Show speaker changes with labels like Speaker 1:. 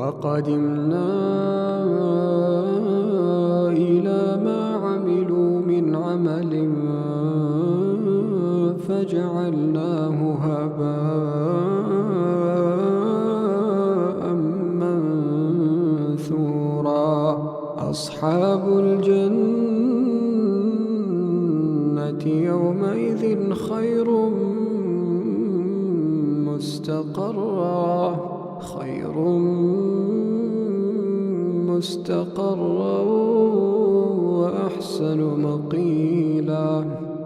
Speaker 1: وقدمنا إلى ما عملوا من عمل فجعلناه هباء منثورا. أصحاب الجنة يومئذ خير مستقرا وأحسن مقيلا.